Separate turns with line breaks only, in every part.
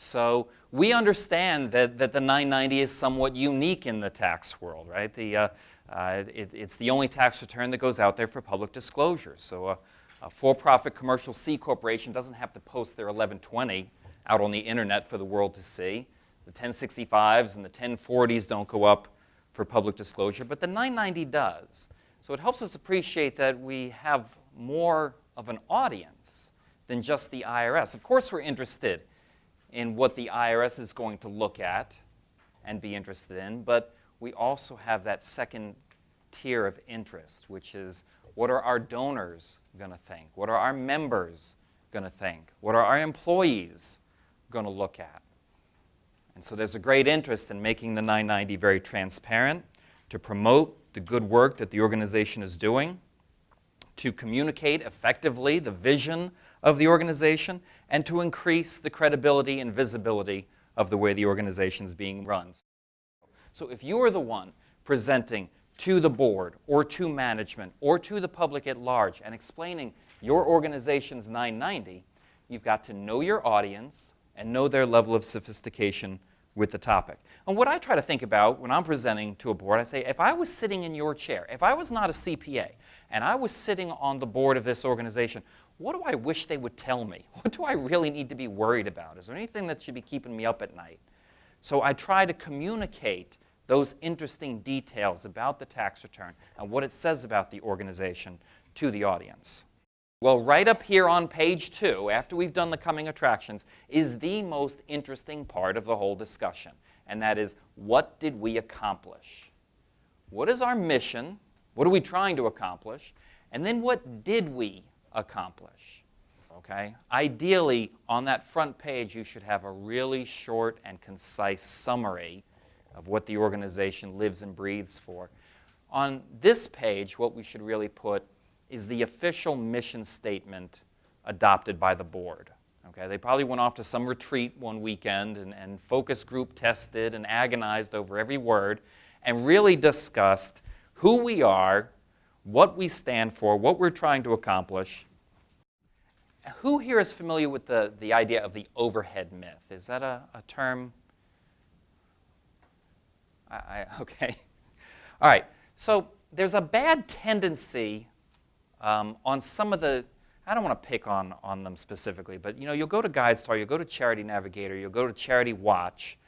So we understand that the 990 is somewhat unique in the tax world, right? It's the only tax return that goes out there for public disclosure. So a for-profit commercial C corporation doesn't have to post their 1120 out on the internet for the world to see. The 1065s and the 1040s don't go up for public disclosure, but the 990 does. So it helps us appreciate that we have more of an audience than just the IRS. Of course, we're interested in what the IRS is going to look at and be interested in, but we also have that second tier of interest, which is what are our donors going to think? What are our members going to think? What are our employees going to look at? And so there's a great interest in making the 990 very transparent, to promote the good work that the organization is doing, to communicate effectively the vision of the organization, and to increase the credibility and visibility of the way the organization is being run. So if you are the one presenting to the board or to management or to the public at large and explaining your organization's 990, you've got to know your audience and know their level of sophistication with the topic. And what I try to think about when I'm presenting to a board, I say, if I was sitting in your chair, if I was not a CPA, and I was sitting on the board of this organization, what do I wish they would tell me? What do I really need to be worried about? Is there anything that should be keeping me up at night? So I try to communicate those interesting details about the tax return and what it says about the organization to the audience. Well, right up here on page 2, after we've done the coming attractions, is the most interesting part of the whole discussion. And that is, what did we accomplish? What is our mission? What are we trying to accomplish? And then what did we accomplish? Okay? Ideally, on that front page, you should have a really short and concise summary of what the organization lives and breathes for. On this page, what we should really put is the official mission statement adopted by the board. Okay? They probably went off to some retreat one weekend and focus group tested and agonized over every word and really discussed who we are, what we stand for, what we're trying to accomplish. Who here is familiar with the idea of the overhead myth? Is that a term? Okay. All right. So there's a bad tendency on some of the, I don't want to pick on them specifically, but you'll go to GuideStar, you'll go to Charity Navigator, you'll go to Charity Watch,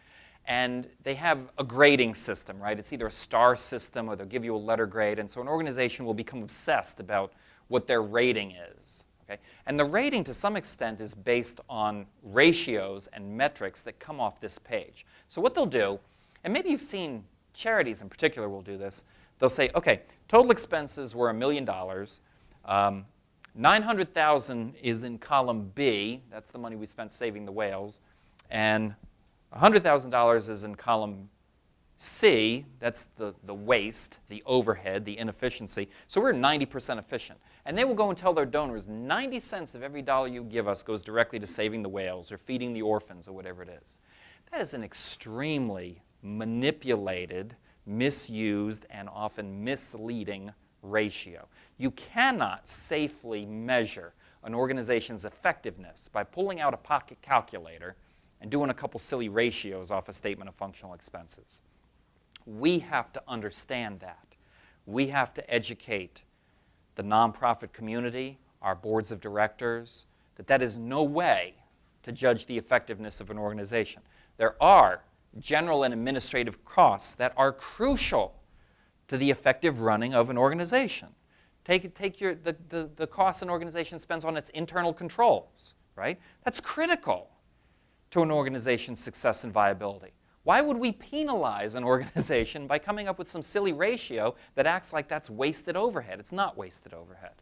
and they have a grading system, right? It's either a star system or they'll give you a letter grade, and so an organization will become obsessed about what their rating is. Okay? And the rating, to some extent, is based on ratios and metrics that come off this page. So what they'll do, and maybe you've seen charities in particular will do this, they'll say, okay, total expenses were $1 million. 900,000 is in column B. That's the money we spent saving the whales. And $100,000 is in column C. That's the waste, the overhead, the inefficiency. So we're 90% efficient. And they will go and tell their donors 90 cents of every dollar you give us goes directly to saving the whales or feeding the orphans or whatever it is. That is an extremely manipulated, misused, and often misleading ratio. You cannot safely measure an organization's effectiveness by pulling out a pocket calculator and doing a couple silly ratios off a statement of functional expenses. We have to understand that. We have to educate the nonprofit community, our boards of directors, that is no way to judge the effectiveness of an organization. There are general and administrative costs that are crucial to the effective running of an organization. Take the costs an organization spends on its internal controls, right? That's critical to an organization's success and viability. Why would we penalize an organization by coming up with some silly ratio that acts like that's wasted overhead? It's not wasted overhead.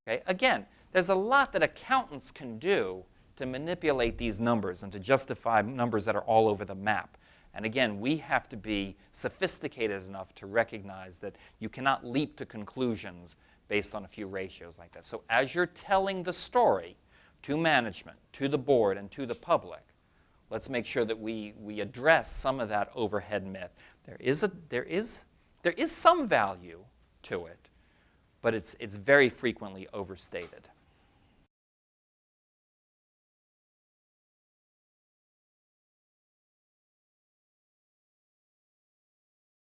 Okay? Again, there's a lot that accountants can do to manipulate these numbers and to justify numbers that are all over the map. And again, we have to be sophisticated enough to recognize that you cannot leap to conclusions based on a few ratios like that. So as you're telling the story to management, to the board, and to the public, let's make sure that we address some of that overhead myth. There is some value to it, but it's very frequently overstated.